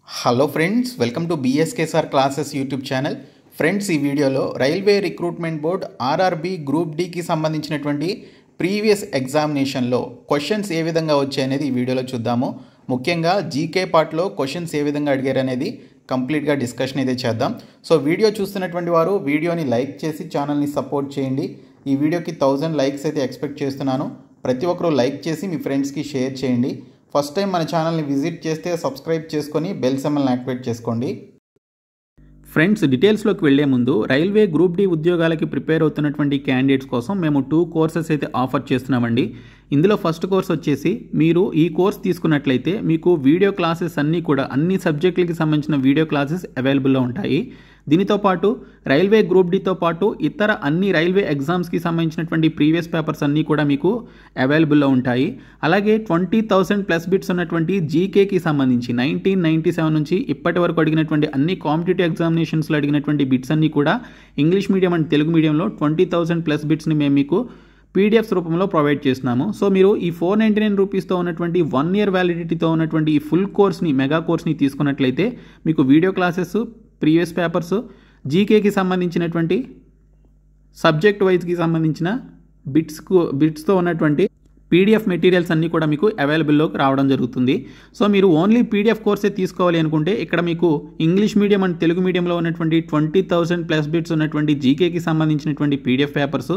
Hello friends, welcome to B S K sir classes YouTube channel. Friends, ఈ వీడియోలో railway recruitment board RRB group డికి సంబంధించినటువంటి previous ఎగ్జామినేషన్లో క్వశ్చన్స్ ఏ విధంగా వచ్చాయనేది ఈ వీడియోలో చూద్దాము. ముఖ్యంగా జీకే పార్ట్లో క్వశ్చన్స్ ఏ విధంగా అడిగారు అనేది కంప్లీట్గా డిస్కషన్ అయితే చేద్దాం. సో వీడియో చూస్తున్నటువంటి వారు వీడియోని లైక్ చేసి ఛానల్ని సపోర్ట్ చేయండి. ఈ వీడియోకి 1000 లైక్స్ అయితే ఎక్స్పెక్ట్ చేస్తున్నాను. ప్రతి ఒక్కరూ లైక్ చేసి మీ ఫ్రెండ్స్కి షేర్ చేయండి. ఫస్ట్ టైం మన ఛానల్ని విజిట్ చేస్తే సబ్స్క్రైబ్ చేసుకొని బెల్ సింబల్ని యాక్టివేట్ చేసుకోండి. ఫ్రెండ్స్, డీటెయిల్స్లోకి వెళ్లే ముందు రైల్వే గ్రూప్ డి ఉద్యోగాలకి ప్రిపేర్ అవుతున్నటువంటి క్యాండిడేట్స్ కోసం మేము 2 కోర్సెస్ అయితే ఆఫర్ చేస్తున్నామండి. ఇందులో ఫస్ట్ కోర్స్ వచ్చేసి మీరు ఈ కోర్స్ తీసుకున్నట్లయితే మీకు వీడియో క్లాసెస్ అన్నీ కూడా అన్ని సబ్జెక్టులకి సంబంధించిన వీడియో క్లాసెస్ అవైలబుల్లో ఉంటాయి. దీనితో పాటు రైల్వే గ్రూప్ డితో పాటు ఇతర అన్ని రైల్వే ఎగ్జామ్స్కి సంబంధించినటువంటి ప్రీవియస్ పేపర్స్ అన్నీ కూడా మీకు అవైలబుల్లో ఉంటాయి. అలాగే 20,000 ప్లస్ బిట్స్ ఉన్నటువంటి జీకేకి సంబంధించి 1997 నుంచి ఇప్పటి వరకు అడిగినటువంటి అన్ని కాంపిటేటివ్ ఎగ్జామినేషన్స్లో అడిగినటువంటి బిట్స్ అన్నీ కూడా ఇంగ్లీష్ మీడియం అండ్ తెలుగు మీడియంలో 20,000 ప్లస్ బిట్స్ని మేము మీకు పీడిఎఫ్స్ రూపంలో ప్రొవైడ్ చేస్తున్నాము. సో మీరు ఈ 499 రూపీస్తో ఉన్నటువంటి 1 ఇయర్ వ్యాలిడిటీతో ఉన్నటువంటి ఈ ఫుల్ కోర్స్ని, మెగా కోర్స్ని తీసుకున్నట్లయితే మీకు వీడియో క్లాసెస్, ప్రీవియస్ పేపర్స్, జీకేకి సంబంధించినటువంటి సబ్జెక్ట్ వైజ్కి సంబంధించిన బిట్స్తో ఉన్నటువంటి పీడిఎఫ్ మెటీరియల్స్ అన్నీ కూడా మీకు అవైలబుల్లోకి రావడం జరుగుతుంది. సో మీరు ఓన్లీ పీడిఎఫ్ కోర్సే తీసుకోవాలి అనుకుంటే ఇక్కడ మీకు ఇంగ్లీష్ మీడియం అండ్ తెలుగు మీడియంలో ఉన్నటువంటి 20,000 ప్లస్ బిట్స్ ఉన్నటువంటి జీకేకి సంబంధించినటువంటి PDF papers,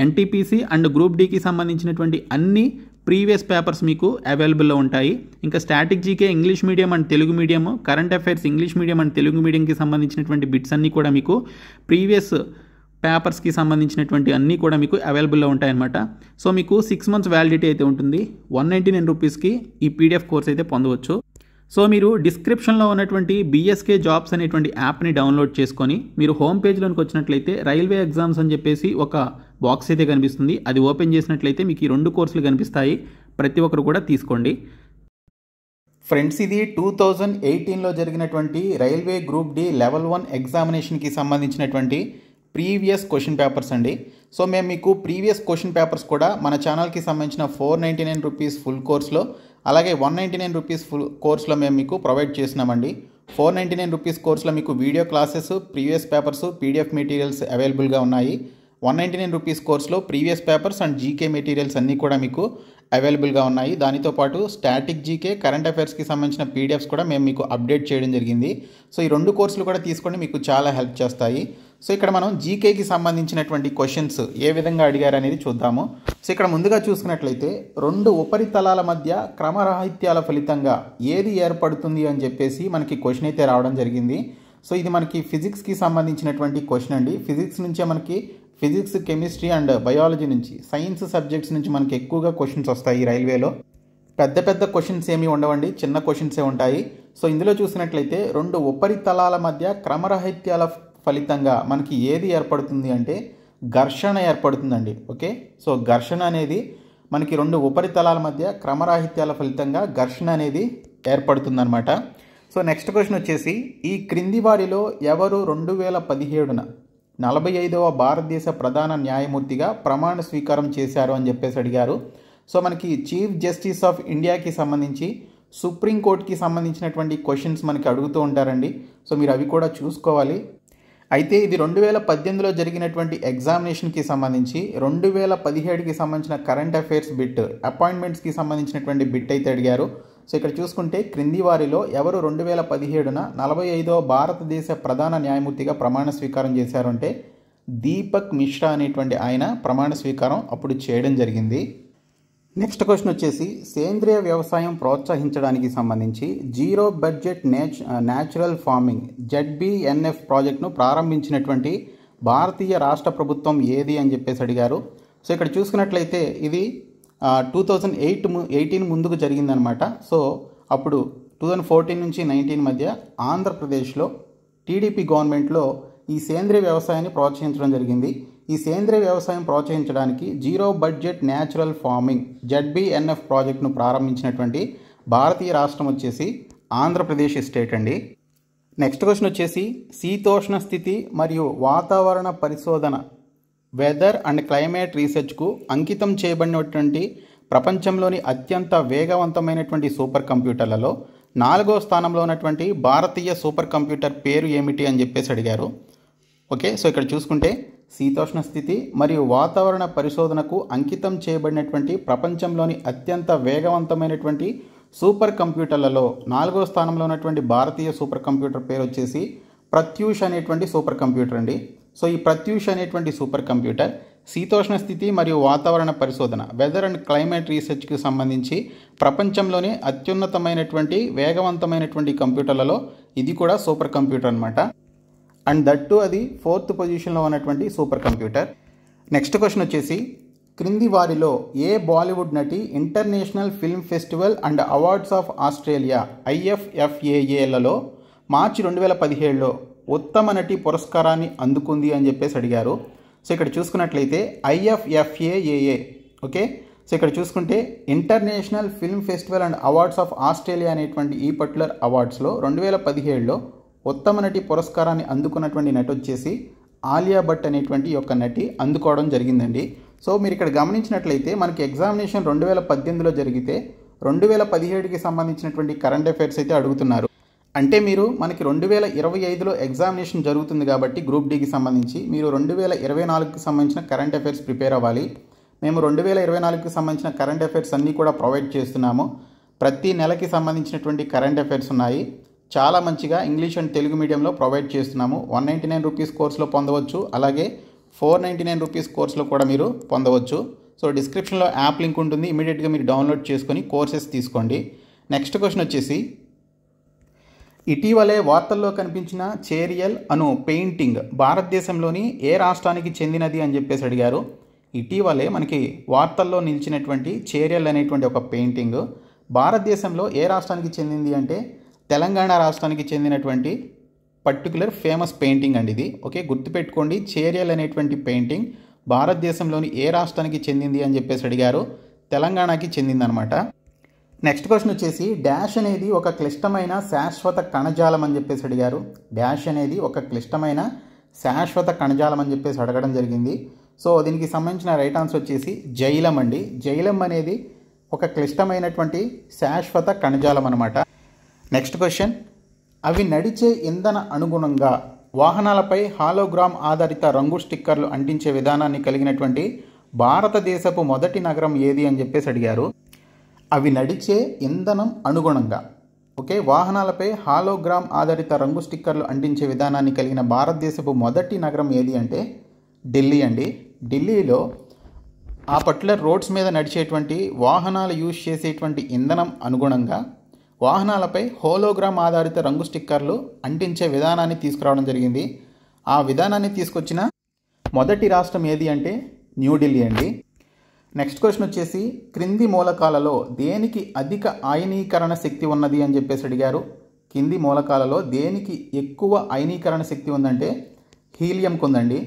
NTPC and group డికి సంబంధించినటువంటి అన్ని ప్రీవియస్ పేపర్స్ మీకు అవైలబుల్లో ఉంటాయి. ఇంకా static GK English medium and Telugu medium, current affairs English medium and Telugu మీడియంకి సంబంధించినటువంటి బిట్స్ అన్నీ కూడా మీకు ప్రీవియస్ పేపర్స్కి సంబంధించినటువంటి అన్నీ కూడా మీకు అవైలబుల్లో ఉంటాయన్నమాట. సో మీకు 6 మంత్స్ వ్యాలిడిటీ అయితే ఉంటుంది. 199 రూపీస్కి ఈ పీడిఎఫ్ కోర్స్ అయితే పొందవచ్చు. సో మీరు డిస్క్రిప్షన్లో ఉన్నటువంటి బిఎస్కే జాబ్స్ అనేటువంటి యాప్ని డౌన్లోడ్ చేసుకొని మీరు హోమ్ పేజ్లోకి వచ్చినట్లయితే రైల్వే ఎగ్జామ్స్ అని చెప్పేసి ఒక బాక్స్ అయితే కనిపిస్తుంది. అది ఓపెన్ చేసినట్లయితే మీకు ఈ 2 కోర్సులు కనిపిస్తాయి. ప్రతి ఒక్కరు కూడా తీసుకోండి. ఫ్రెండ్స్, ఇది 2018లో జరిగినటువంటి రైల్వే గ్రూప్ డి లెవెల్ 1 ఎగ్జామినేషన్కి సంబంధించినటువంటి ప్రీవియస్ క్వశ్చన్ పేపర్స్ అండి. సో మేము మీకు ప్రీవియస్ క్వశ్చన్ పేపర్స్ కూడా మన ఛానల్కి సంబంధించిన 499 రూపీస్ ఫుల్ కోర్స్లో, అలాగే 199 రూపీస్ ఫుల్ కోర్స్లో మేము మీకు ప్రొవైడ్ చేసినామండి. 499 రూపీస్ కోర్స్లో మీకు video classes, previous papers, PDF materials అవైలబుల్గా ఉన్నాయి. 199 రూపీస్ కోర్స్లో previous papers and GK materials అన్నీ కూడా మీకు అవైలబుల్గా ఉన్నాయి. దానితో పాటు స్టాటిక్ జీకే, కరెంట్ అఫైర్స్కి సంబంధించిన పీడిఎఫ్స్ కూడా మేము మీకు అప్డేట్ చేయడం జరిగింది. సో ఈ 2 కోర్సులు కూడా తీసుకొని మీకు చాలా హెల్ప్ చేస్తాయి. సో ఇక్కడ మనం జీకేకి సంబంధించినటువంటి క్వశ్చన్స్ ఏ విధంగా అడిగారు అనేది చూద్దాము. సో ఇక్కడ ముందుగా చూసుకున్నట్లయితే 2 ఉపరితలాల మధ్య క్రమరాహిత్యాల ఫలితంగా ఏది ఏర్పడుతుంది అని చెప్పేసి మనకి క్వశ్చన్ అయితే రావడం జరిగింది. సో ఇది మనకి ఫిజిక్స్కి సంబంధించినటువంటి క్వశ్చన్ అండి. ఫిజిక్స్ నుంచే మనకి ఫిజిక్స్, కెమిస్ట్రీ అండ్ బయాలజీ నుంచి, సైన్స్ సబ్జెక్ట్స్ నుంచి మనకి ఎక్కువగా క్వశ్చన్స్ వస్తాయి ఈ రైల్వేలో. పెద్ద పెద్ద క్వశ్చన్స్ ఏమీ ఉండవండి, చిన్న క్వశ్చన్సే ఉంటాయి. సో ఇందులో చూసినట్లయితే 2 ఉపరితలాల మధ్య క్రమరాహిత్యాల ఫలితంగా మనకి ఏది ఏర్పడుతుంది అంటే ఘర్షణ ఏర్పడుతుందండి. ఓకే, సో ఘర్షణ అనేది మనకి 2 ఉపరితలాల మధ్య క్రమరాహిత్యాల ఫలితంగా ఘర్షణ అనేది ఏర్పడుతుందన్నమాట. సో నెక్స్ట్ క్వశ్చన్ వచ్చేసి, ఈ క్రింది వారిలో ఎవరు 2017న 45వ భారతదేశ ప్రధాన న్యాయమూర్తిగా ప్రమాణ స్వీకారం చేశారు అని చెప్పేసి అడిగారు. సో మనకి చీఫ్ జస్టిస్ ఆఫ్ ఇండియాకి సంబంధించి, సుప్రీంకోర్టుకి సంబంధించినటువంటి క్వశ్చన్స్ మనకి అడుగుతూ ఉంటారండి. సో మీరు అవి కూడా చూసుకోవాలి. అయితే ఇది 2018లో జరిగినటువంటి ఎగ్జామినేషన్కి సంబంధించి 2017కి సంబంధించిన కరెంట్ అఫైర్స్ బిట్, అపాయింట్మెంట్స్కి సంబంధించినటువంటి బిట్ అయితే అడిగారు. సో ఇక్కడ చూసుకుంటే క్రింది వారిలో ఎవరు 2017న 45వ భారతదేశ ప్రధాన న్యాయమూర్తిగా ప్రమాణ స్వీకారం చేశారు అంటే దీపక్ మిశ్రా అనేటువంటి ఆయన ప్రమాణ స్వీకారం అప్పుడు చేయడం జరిగింది. నెక్స్ట్ క్వశ్చన్ వచ్చేసి, సేంద్రియ వ్యవసాయం ప్రోత్సహించడానికి సంబంధించి zero budget natural farming ZBNF ప్రాజెక్ట్ను ప్రారంభించినటువంటి భారతీయ రాష్ట్ర ప్రభుత్వం ఏది అని చెప్పేసి అడిగారు. సో ఇక్కడ చూసుకున్నట్లయితే ఇది 2018 ముందుకు జరిగిందనమాట. సో అప్పుడు 2014 నుంచి 19 మధ్య ఆంధ్రప్రదేశ్లో టీడీపీ గవర్నమెంట్లో ఈ సేంద్రియ వ్యవసాయాన్ని ప్రోత్సహించడం జరిగింది. ఈ సేంద్రియ వ్యవసాయం ప్రోత్సహించడానికి zero budget natural farming ZBNF ప్రాజెక్టును ప్రారంభించినటువంటి భారతీయ రాష్ట్రం వచ్చేసి ఆంధ్రప్రదేశ్ స్టేట్ అండి. నెక్స్ట్ క్వశ్చన్ వచ్చేసి, శీతోష్ణ స్థితి మరియు వాతావరణ పరిశోధన వెదర్ అండ్ క్లైమేట్ రీసెర్చ్కు అంకితం చేయబడినటువంటి ప్రపంచంలోని అత్యంత వేగవంతమైనటువంటి సూపర్ కంప్యూటర్లలో 4వ స్థానంలో ఉన్నటువంటి భారతీయ సూపర్ కంప్యూటర్ పేరు ఏమిటి అని చెప్పేసి అడిగారు. ఓకే, సో ఇక్కడ చూసుకుంటే శీతోష్ణ స్థితి మరియు వాతావరణ పరిశోధనకు అంకితం చేయబడినటువంటి ప్రపంచంలోని అత్యంత వేగవంతమైనటువంటి సూపర్ కంప్యూటర్లలో 4వ స్థానంలో ఉన్నటువంటి భారతీయ సూపర్ కంప్యూటర్ పేరు వచ్చేసి ప్రత్యూష్ అనేటువంటి సూపర్ కంప్యూటర్ అండి. సో ఈ ప్రత్యూష్ అనేటువంటి సూపర్ కంప్యూటర్ శీతోష్ణ స్థితి మరియు వాతావరణ పరిశోధన వెదర్ అండ్ క్లైమేట్ రీసెర్చ్కి సంబంధించి ప్రపంచంలోనే అత్యున్నతమైనటువంటి వేగవంతమైనటువంటి కంప్యూటర్లలో ఇది కూడా సూపర్ కంప్యూటర్ అనమాట. అండ్ దట్టు అది 4th పొజిషన్లో ఉన్నటువంటి సూపర్ కంప్యూటర్. నెక్స్ట్ క్వశ్చన్ వచ్చేసి క్రింది వారిలో ఏ బాలీవుడ్ నటి international film festival and awards of Australia IFFAAలలో మార్చి 2017లో ఉత్తమ నటి పురస్కారాన్ని అందుకుంది అని చెప్పేసి అడిగారు. సో ఇక్కడ చూసుకున్నట్లయితే IFFAAA, ఓకే, సో ఇక్కడ చూసుకుంటే international film festival and awards of Australia అనేటువంటి ఈ పర్టికులర్ అవార్డ్స్లో 2017లో ఉత్తమ నటి పురస్కారాన్ని అందుకున్నటువంటి నటి వచ్చేసి ఆలియా భట్ అనేటువంటి యొక్క నటి అందుకోవడం జరిగిందండి. సో మీరు ఇక్కడ గమనించినట్లయితే మనకి ఎగ్జామినేషన్ 2018లో జరిగితే 2017కి సంబంధించినటువంటి కరెంట్ అఫైర్స్ అయితే అడుగుతున్నారు. అంటే మీరు మనకి 2025లో ఎగ్జామినేషన్ జరుగుతుంది కాబట్టి గ్రూప్ డికి సంబంధించి మీరు 2024కి సంబంధించిన కరెంట్ అఫైర్స్ ప్రిపేర్ అవ్వాలి. మేము 2024కి సంబంధించిన కరెంట్ అఫైర్స్ అన్నీ కూడా ప్రొవైడ్ చేస్తున్నాము. ప్రతి నెలకి సంబంధించినటువంటి కరెంట్ అఫైర్స్ ఉన్నాయి. చాలా మంచిగా ఇంగ్లీష్ అండ్ తెలుగు మీడియంలో ప్రొవైడ్ చేస్తున్నాము. 199 రూపీస్ కోర్సులో పొందవచ్చు, అలాగే 499 రూపీస్ కోర్సులో కూడా మీరు పొందవచ్చు. సో డిస్క్రిప్షన్లో యాప్ లింక్ ఉంటుంది, ఇమీడియట్గా మీరు డౌన్లోడ్ చేసుకొని కోర్సెస్ తీసుకోండి. నెక్స్ట్ క్వశ్చన్ వచ్చేసి ఇటీవలే వార్తల్లో కనిపించిన చేరియల్ అను పెయింటింగ్ భారతదేశంలోని ఏ రాష్ట్రానికి చెందినది అని చెప్పేసి అడిగారు. ఇటీవలే మనకి వార్తల్లో నిలిచినటువంటి చేరియల్ అనేటువంటి ఒక పెయింటింగ్ భారతదేశంలో ఏ రాష్ట్రానికి చెందింది అంటే తెలంగాణ రాష్ట్రానికి చెందినటువంటి పర్టికులర్ ఫేమస్ పెయింటింగ్ అండి ఇది. ఓకే, గుర్తుపెట్టుకోండి, చేరియల్ అనేటువంటి పెయింటింగ్ భారతదేశంలోని ఏ రాష్ట్రానికి చెందింది అని చెప్పేసి అడిగారు. తెలంగాణకి చెందిందనమాట. నెక్స్ట్ క్వశ్చన్ వచ్చేసి డాష్ అనేది ఒక క్లిష్టమైన శాశ్వత కణజాలం అని చెప్పేసి అడిగారు. డాష్ అనేది ఒక క్లిష్టమైన శాశ్వత కణజాలం అని చెప్పేసి అడగడం జరిగింది. సో దీనికి సంబంధించిన రైట్ ఆన్సర్ వచ్చేసి జైలం అండి. జైలం అనేది ఒక క్లిష్టమైనటువంటి శాశ్వత కణజాలం అనమాట. నెక్స్ట్ క్వశ్చన్ అవి నడిచే ఇంధన అనుగుణంగా వాహనాలపై హాలోగ్రామ్ ఆధారిత రంగు స్టిక్కర్లు అంటించే విధానాన్ని కలిగినటువంటి భారతదేశపు మొదటి నగరం ఏది అని చెప్పేసి అడిగారు. అవి నడిచే ఇంధనం అనుగుణంగా, ఓకే, వాహనాలపై హాలోగ్రామ్ ఆధారిత రంగు స్టిక్కర్లు అంటించే విధానాన్ని కలిగిన భారతదేశపు మొదటి నగరం ఏది అంటే ఢిల్లీ అండి. ఢిల్లీలో ఆ పర్టికులర్ రోడ్స్ మీద నడిచేటువంటి వాహనాలు యూజ్ చేసేటువంటి ఇంధనం అనుగుణంగా వాహనాలపై హోలోగ్రామ్ ఆధారిత రంగు స్టిక్కర్లు అంటించే విధానాన్ని తీసుకురావడం జరిగింది. ఆ విధానాన్ని తీసుకొచ్చిన మొదటి రాష్ట్రం ఏది అంటే న్యూఢిల్లీ అండి. నెక్స్ట్ క్వశ్చన్ వచ్చేసి క్రింది మూలకాలలో దేనికి అధిక అయనీకరణ శక్తి ఉన్నది అని చెప్పేసి అడిగారు. కింది మూలకాలలో దేనికి ఎక్కువ అయనీకరణ శక్తి ఉందంటే హీలియంకు ఉందండి.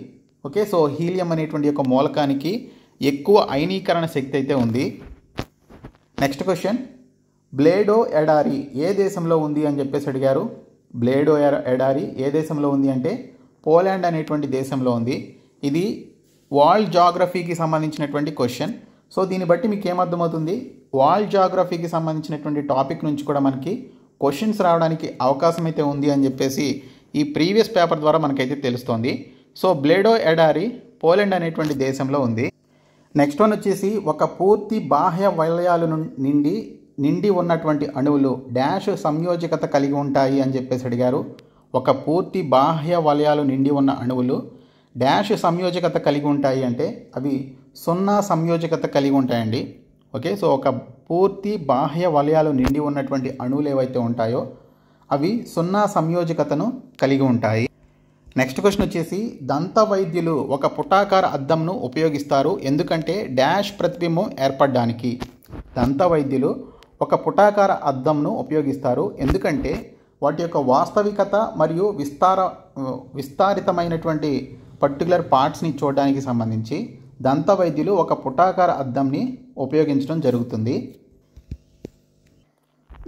ఓకే, సో హీలియం అనేటువంటి ఒక మూలకానికి ఎక్కువ అయనీకరణ శక్తి అయితే ఉంది. నెక్స్ట్ క్వశ్చన్ బ్లేడో ఎడారి ఏ దేశంలో ఉంది అని చెప్పేసి అడిగారు. బ్లేడో ఎడారి ఏ దేశంలో ఉంది అంటే పోలాండ్ అనేటువంటి దేశంలో ఉంది. ఇది వరల్డ్ జాగ్రఫీకి సంబంధించినటువంటి క్వశ్చన్. సో దీన్ని బట్టి మీకు ఏమర్థమవుతుంది, వరల్డ్ జాగ్రఫీకి సంబంధించినటువంటి టాపిక్ నుంచి కూడా మనకి క్వశ్చన్స్ రావడానికి అవకాశం అయితే ఉంది అని చెప్పేసి ఈ ప్రీవియస్ పేపర్ ద్వారా మనకైతే తెలుస్తోంది. సో బ్లేడో ఎడారి పోలాండ్ అనేటువంటి దేశంలో ఉంది. నెక్స్ట్ వన్ వచ్చేసి ఒక పూర్తి బాహ్య వలయాలు నిండి ఉన్నటువంటి అణువులు డాష్ సంయోజకత కలిగి ఉంటాయి అని చెప్పేసి అడిగారు. ఒక పూర్తి బాహ్య వలయాలు నిండి ఉన్న అణువులు డాష్ సంయోజకత కలిగి ఉంటాయి అంటే అవి 0 సంయోజకత కలిగి ఉంటాయండి. ఓకే, సో ఒక పూర్తి బాహ్య వలయాలు నిండి ఉన్నటువంటి అణువులు ఏవైతే ఉంటాయో అవి 0 సంయోజకతను కలిగి ఉంటాయి. నెక్స్ట్ క్వశ్చన్ వచ్చేసి దంత వైద్యులు ఒక పుటాకార అద్దంను ఉపయోగిస్తారు ఎందుకంటే డాష్ ప్రతిబింబం ఏర్పడడానికి. దంత వైద్యులు ఒక పుటాకార అద్దంను ఉపయోగిస్తారు ఎందుకంటే వాటి యొక్క వాస్తవికత మరియు విస్తారితమైనటువంటి పర్టికులర్ పార్ట్స్ని చూడడానికి సంబంధించి దంత వైద్యులు ఒక పుటాకార అద్దంని ఉపయోగించడం జరుగుతుంది.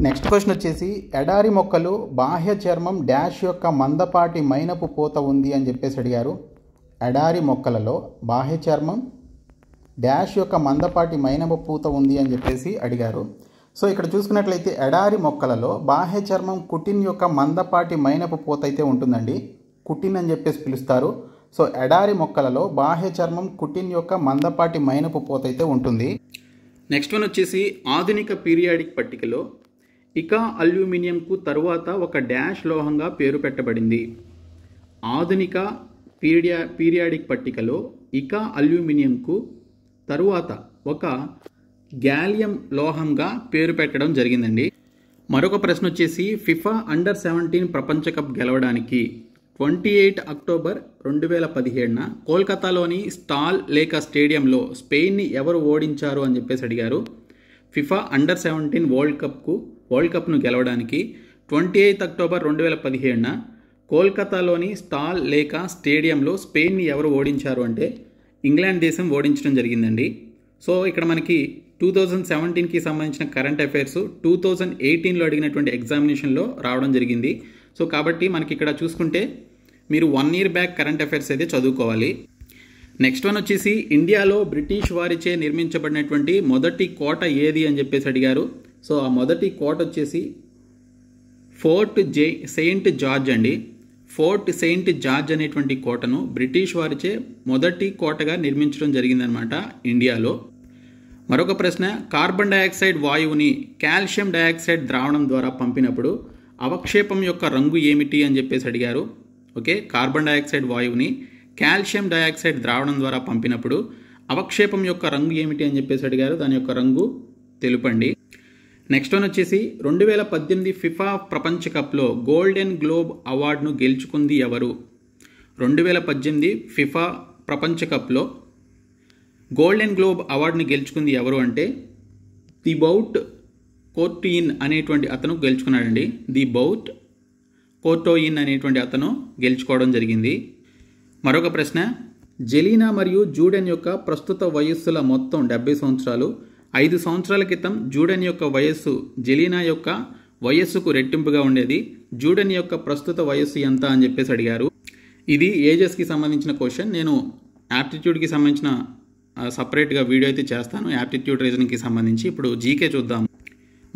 నెక్స్ట్ క్వశ్చన్ వచ్చేసి ఎడారి మొక్కలు బాహ్య చర్మం డాష్ యొక్క మందపాటి మైనపు పూత ఉంది అని చెప్పేసి అడిగారు. ఎడారి మొక్కలలో బాహ్య చర్మం డాష్ యొక్క మందపాటి మైనపు పూత ఉంది అని చెప్పేసి అడిగారు. సో ఇక్కడ చూసుకున్నట్లయితే ఎడారి మొక్కలలో బాహ్య చర్మం కుటిన్ యొక్క మందపాటి మైనపు పూత అయితే ఉంటుందండి. కుటిన్ అని చెప్పేసి పిలుస్తారు. సో ఎడారి మొక్కలలో బాహ్య చర్మం కుటిన్ యొక్క మందపాటి మైనపు పూత అయితే ఉంటుంది. నెక్స్ట్ వన్ వచ్చేసి ఆధునిక పీరియాడిక్ పట్టికలో ఇకా అల్యూమినియంకు తరువాత ఒక డాష్ లోహంగా పేరు పెట్టబడింది. ఆధునిక పీరియాడిక్ పట్టికలో ఇకా అల్యూమినియంకు తరువాత ఒక గ్యాలియం లోహంగా పేరు పెట్టడం జరిగిందండి. మరొక ప్రశ్న వచ్చేసి ఫిఫా అండర్-17 ప్రపంచ కప్ గెలవడానికి 28 అక్టోబర్ 2017 కోల్కతాలోని స్టాల్ లేక స్టేడియంలో స్పెయిన్ని ఎవరు ఓడించారు అని చెప్పేసి అడిగారు. ఫిఫా అండర్-17 వరల్డ్ కప్ను గెలవడానికి 28 అక్టోబర్ 2017 కోల్కతాలోని స్టాల్ లేక స్టేడియంలో స్పెయిన్ని ఎవరు ఓడించారు అంటే ఇంగ్లాండ్ దేశం ఓడించడం జరిగిందండి. సో ఇక్కడ మనకి 2017కి సంబంధించిన కరెంట్ అఫైర్స్ 2018లో అడిగినటువంటి ఎగ్జామినేషన్లో రావడం జరిగింది. సో కాబట్టి మనకి ఇక్కడ చూసుకుంటే మీరు 1 year బ్యాక్ కరెంట్ అఫైర్స్ అయితే చదువుకోవాలి. నెక్స్ట్ వన్ వచ్చేసి ఇండియాలో బ్రిటిష్ వారిచే నిర్మించబడినటువంటి మొదటి కోట ఏది అని చెప్పేసి అడిగారు. సో ఆ మొదటి కోట వచ్చేసి ఫోర్ట్ సెయింట్ జార్జ్ అండి. ఫోర్ట్ సెయింట్ జార్జ్ అనేటువంటి కోటను బ్రిటిష్ వారిచే మొదటి కోటగా నిర్మించడం జరిగిందనమాట ఇండియాలో. మరొక ప్రశ్న కార్బన్ డయాక్సైడ్ వాయువుని కాల్షియం డయాక్సైడ్ ద్రావణం ద్వారా పంపినప్పుడు అవక్షేపం యొక్క రంగు ఏమిటి అని చెప్పేసి అడిగారు. ఓకే, కార్బన్ డయాక్సైడ్ వాయువుని కాల్షియం డయాక్సైడ్ ద్రావణం ద్వారా పంపినప్పుడు అవక్షేపం యొక్క రంగు ఏమిటి అని చెప్పేసి అడిగారు. దాని యొక్క రంగు తెలుపండి. నెక్స్ట్ వన్ వచ్చేసి 2018 ఫిఫా ప్రపంచ కప్లో గోల్డెన్ గ్లోబ్ అవార్డును గెలుచుకుంది ఎవరు? 2018 ఫిఫా ప్రపంచ కప్లో గోల్డెన్ గ్లోబ్ అవార్డుని గెలుచుకుంది ఎవరు అంటే థిబౌట్ కోర్టోయిన్ అనేటువంటి అతను గెలుచుకున్నాడండి. థిబౌట్ కోర్టోయిన్ అనేటువంటి అతను గెలుచుకోవడం జరిగింది. మరొక ప్రశ్న జెలీనా మరియు జూడెన్ యొక్క ప్రస్తుత వయస్సుల మొత్తం 70 సంవత్సరాలు. 5 సంవత్సరాల క్రితం జూడెన్ యొక్క వయస్సు జెలీనా యొక్క వయస్సుకు రెట్టింపుగా ఉండేది. జూడెన్ యొక్క ప్రస్తుత వయస్సు ఎంత అని చెప్పేసి అడిగారు. ఇది ఏజెస్కి సంబంధించిన క్వశ్చన్. నేను యాప్టిట్యూడ్కి సంబంధించిన సపరేట్గా వీడియో అయితే చేస్తాను, యాప్టిట్యూడ్ రీజనింగ్కి సంబంధించి. ఇప్పుడు జీకే చూద్దాం.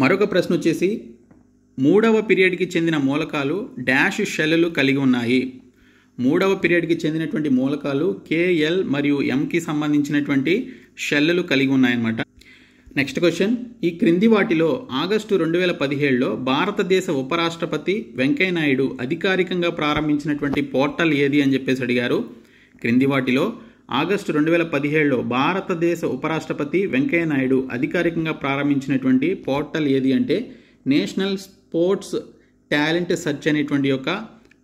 మరొక ప్రశ్న వచ్చేసి 3వ పీరియడ్కి చెందిన మూలకాలు డాష్ షెల్లులు కలిగి ఉన్నాయి. 3వ పీరియడ్కి చెందినటువంటి మూలకాలు KL మరియు Mకి సంబంధించినటువంటి షెల్లులు కలిగి ఉన్నాయన్నమాట. నెక్స్ట్ క్వశ్చన్ ఈ క్రింది వాటిలో ఆగస్టు 2017లో భారతదేశ ఉపరాష్ట్రపతి వెంకయ్యనాయుడు అధికారికంగా ప్రారంభించినటువంటి పోర్టల్ ఏది అని చెప్పేసి అడిగారు. క్రింది వాటిలో ఆగస్టు 2017లో భారతదేశ ఉపరాష్ట్రపతి వెంకయ్యనాయుడు అధికారికంగా ప్రారంభించినటువంటి పోర్టల్ ఏది అంటే నేషనల్ స్పోర్ట్స్ టాలెంట్ సెర్చ్ అనేటువంటి యొక్క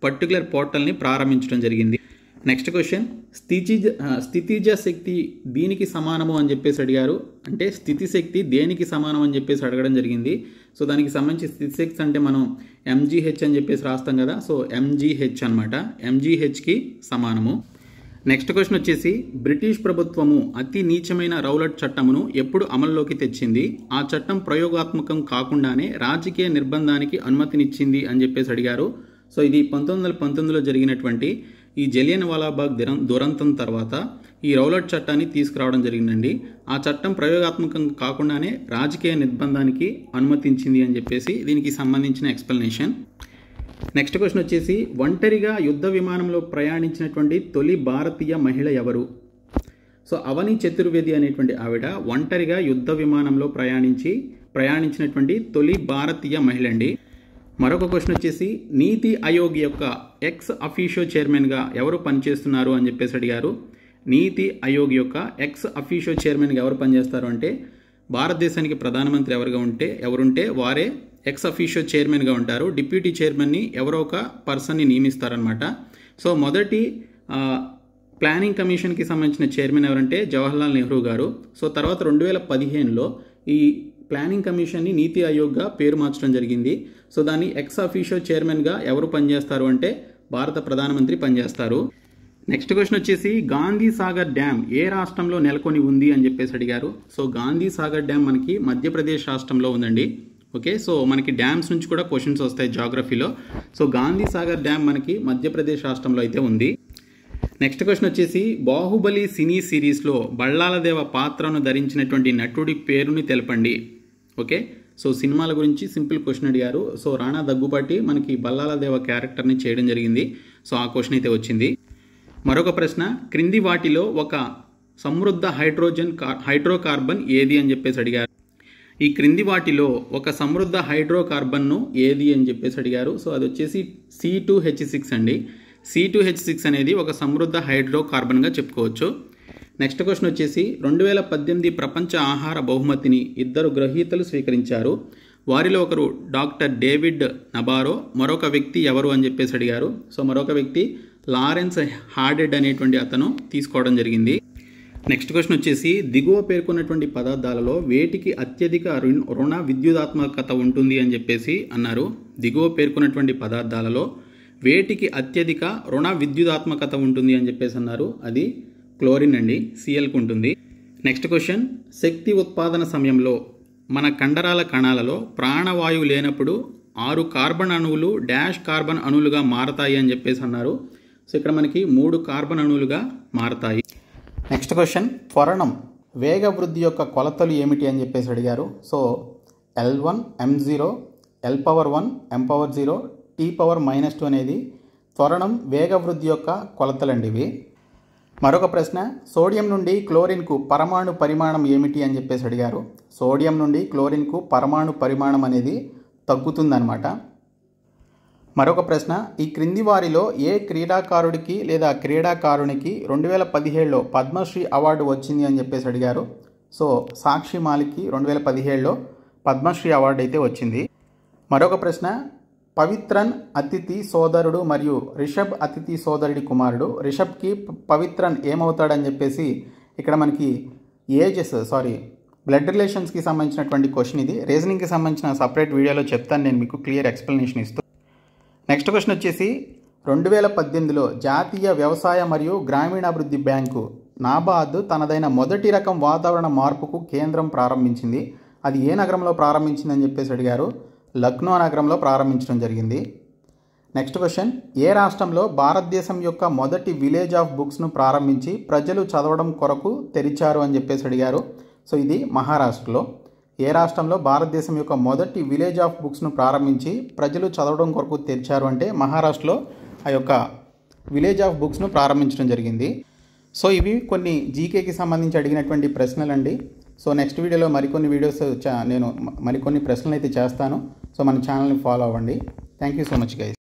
పర్టికులర్ పోర్టల్ని ప్రారంభించడం జరిగింది. నెక్స్ట్ క్వశ్చన్ స్థితిజ శక్తి దీనికి సమానము అని చెప్పేసి అడిగారు. అంటే స్థితి శక్తి దేనికి సమానం అని చెప్పేసి అడగడం జరిగింది. సో దానికి సంబంధించి స్థితి శక్తి అంటే మనం MGH అని చెప్పేసి రాస్తాం కదా. సో MGH అనమాట, MGHకి సమానము. నెక్స్ట్ క్వశ్చన్ వచ్చేసి బ్రిటిష్ ప్రభుత్వము అతి నీచమైన రౌలట్ చట్టమును ఎప్పుడు అమల్లోకి తెచ్చింది? ఆ చట్టం ప్రయోగాత్మకం కాకుండానే రాజకీయ నిర్బంధానికి అనుమతినిచ్చింది అని చెప్పేసి అడిగారు. సో ఇది 1919లో జరిగినటువంటి ఈ జలియన్ వాలాబాగ్ దురంతం తర్వాత ఈ రౌలట్ చట్టాన్ని తీసుకురావడం జరిగిందండి. ఆ చట్టం ప్రయోగాత్మకం కాకుండానే రాజకీయ నిర్బంధానికి అనుమతించింది అని చెప్పేసి దీనికి సంబంధించిన ఎక్స్ప్లెనేషన్. నెక్స్ట్ క్వశ్చన్ వచ్చేసి ఒంటరిగా యుద్ధ విమానంలో ప్రయాణించినటువంటి తొలి భారతీయ మహిళ ఎవరు? సో అవని చతుర్వేది అనేటువంటి ఆవిడ ఒంటరిగా యుద్ధ విమానంలో ప్రయాణించినటువంటి తొలి భారతీయ మహిళ అండి. మరొక క్వశ్చన్ వచ్చేసి నీతి ఆయోగ్ యొక్క ఎక్స్ అఫీషియో చైర్మన్గా ఎవరు పనిచేస్తున్నారు అని చెప్పేసి అడిగారు. నీతి ఆయోగ్ యొక్క ఎక్స్ అఫీషియో చైర్మన్గా ఎవరు పనిచేస్తారు అంటే భారతదేశానికి ప్రధానమంత్రి ఎవరుంటే వారే ఎక్స్ అఫీషియో చైర్మన్గా ఉంటారు. డిప్యూటీ చైర్మన్ని ఎవరో ఒక పర్సన్ని నియమిస్తారనమాట. సో మొదటి ప్లానింగ్ కమిషన్కి సంబంధించిన చైర్మన్ ఎవరంటే జవహర్లాల్ నెహ్రూ గారు. సో తర్వాత 2015లో ఈ ప్లానింగ్ కమిషన్ని నీతి ఆయోగ్గా పేరు మార్చడం జరిగింది. సో దాన్ని ఎక్స్ అఫీషియో చైర్మన్గా ఎవరు పనిచేస్తారు అంటే భారత ప్రధానమంత్రి పనిచేస్తారు. నెక్స్ట్ క్వశ్చన్ వచ్చేసి గాంధీ సాగర్ డ్యామ్ ఏ రాష్ట్రంలో నెలకొని ఉంది అని చెప్పేసి అడిగారు. సో గాంధీ సాగర్ డ్యామ్ మనకి మధ్యప్రదేశ్ రాష్ట్రంలో ఉందండి. ఓకే, సో మనకి డ్యామ్స్ నుంచి కూడా క్వశ్చన్స్ వస్తాయి జాగ్రఫీలో. సో గాంధీ సాగర్ డ్యామ్ మనకి మధ్యప్రదేశ్ రాష్ట్రంలో అయితే ఉంది. నెక్స్ట్ క్వశ్చన్ వచ్చేసి బాహుబలి సినీ సిరీస్లో బళ్ళాలదేవ పాత్రను ధరించినటువంటి నటుడి పేరుని తెలపండి. ఓకే, సో సినిమాల గురించి సింపుల్ క్వశ్చన్ అడిగారు. సో రాణా దగ్గుబాటి మనకి బల్లాల దేవ క్యారెక్టర్ని చేయడం జరిగింది. సో ఆ క్వశ్చన్ అయితే వచ్చింది. మరొక ప్రశ్న, క్రింది వాటిలో ఒక సమృద్ధ హైడ్రోకార్బన్ ఏది అని చెప్పేసి అడిగారు. ఈ క్రింది వాటిలో ఒక సమృద్ధ హైడ్రోకార్బన్ను ఏది అని చెప్పేసి అడిగారు. సో అది వచ్చేసి C2H6 అండి. C2H6 అనేది ఒక సమృద్ధ హైడ్రోకార్బన్గా చెప్పుకోవచ్చు. నెక్స్ట్ క్వశ్చన్ వచ్చేసి 2018 ప్రపంచ ఆహార బహుమతిని 2 గ్రహీతలు స్వీకరించారు. వారిలో ఒకరు డాక్టర్ డేవిడ్ నబారో, మరొక వ్యక్తి ఎవరు అని చెప్పేసి అడిగారు. సో మరొక వ్యక్తి లారెన్స్ హార్డెడ్ అనేటువంటి అతను తీసుకోవడం జరిగింది. నెక్స్ట్ క్వశ్చన్ వచ్చేసి దిగువ పేర్కొన్నటువంటి పదార్థాలలో వేటికి అత్యధిక రుణ విద్యుదాత్మకత ఉంటుంది అని చెప్పేసి అన్నారు. దిగువ పేర్కొన్నటువంటి పదార్థాలలో వేటికి అత్యధిక రుణ విద్యుదాత్మకత ఉంటుంది అని చెప్పేసి అన్నారు. అది క్లోరిన్ అండి, Clకు ఉంటుంది. నెక్స్ట్ క్వశ్చన్, శక్తి ఉత్పాదన సమయంలో మన కండరాల కణాలలో ప్రాణవాయువు లేనప్పుడు 6 కార్బన్ అణువులు డాష్ కార్బన్ అణువులుగా మారతాయి అని చెప్పేసి అన్నారు. సో ఇక్కడ మనకి 3 కార్బన్ అణువులుగా మారతాయి. నెక్స్ట్ క్వశ్చన్, త్వరణం వేగ వృద్ధి యొక్క కొలతలు ఏమిటి అని చెప్పేసి అడిగారు. So L1 M0 L⁻1 M⁻0 T⁻−2 అనేది త్వరణం వేగ వృద్ధి యొక్క కొలతలండి ఇవి. మరొక ప్రశ్న, సోడియం నుండి క్లోరిన్కు పరమాణు పరిమాణం ఏమిటి అని చెప్పేసి అడిగారు. సోడియం నుండి క్లోరిన్కు పరమాణు పరిమాణం అనేది తగ్గుతుందన్నమాట. మరొక ప్రశ్న, ఈ క్రింది వారిలో ఏ క్రీడాకారుడికి లేదా క్రీడాకారునికి 2017లో పద్మశ్రీ అవార్డు వచ్చింది అని చెప్పేసి అడిగారు. సో సాక్షి మాలిక్కి 2017లో పద్మశ్రీ అవార్డు అయితే వచ్చింది. మరొక ప్రశ్న, పవిత్రన్ అతిథి సోదరుడు మరియు రిషబ్ అతిథి సోదరుడి కుమారుడు. రిషబ్కి పవిత్రన్ ఏమవుతాడని చెప్పేసి ఇక్కడ మనకి బ్లడ్ రిలేషన్స్కి సంబంధించినటువంటి క్వశ్చన్ ఇది. రీజనింగ్కి సంబంధించిన సపరేట్ వీడియోలో చెప్తాను నేను మీకు క్లియర్ ఎక్స్ప్లెనేషన్ ఇస్తూ. నెక్స్ట్ క్వశ్చన్ వచ్చేసి 2018లో జాతీయ వ్యవసాయ మరియు గ్రామీణాభివృద్ధి బ్యాంకు నాబార్డ్ తనదైన మొదటి రకం వాతావరణ మార్పుకు కేంద్రం ప్రారంభించింది. అది ఏ నగరంలో ప్రారంభించిందని చెప్పేసి అడిగారు. లక్నో నగరంలో ప్రారంభించడం జరిగింది. నెక్స్ట్ క్వశ్చన్, ఏ రాష్ట్రంలో భారతదేశం యొక్క మొదటి విలేజ్ ఆఫ్ బుక్స్ను ప్రారంభించి ప్రజలు చదవడం కొరకు తెరిచారు అని చెప్పేసి అడిగారు. సో ఇది మహారాష్ట్రలో. ఏ రాష్ట్రంలో భారతదేశం యొక్క మొదటి విలేజ్ ఆఫ్ బుక్స్ను ప్రారంభించి ప్రజలు చదవడం కొరకు తెరిచారు అంటే మహారాష్ట్రలో ఆ యొక్క విలేజ్ ఆఫ్ బుక్స్ను ప్రారంభించడం జరిగింది. సో ఇవి కొన్ని జీకేకి సంబంధించి అడిగినటువంటి ప్రశ్నలండి. సో నెక్స్ట్ వీడియోలో మరికొన్ని ప్రశ్నలు అయితే చేస్తాను. సో మన ఛానల్ని ఫాలో అవ్వండి. Thank you so much guys.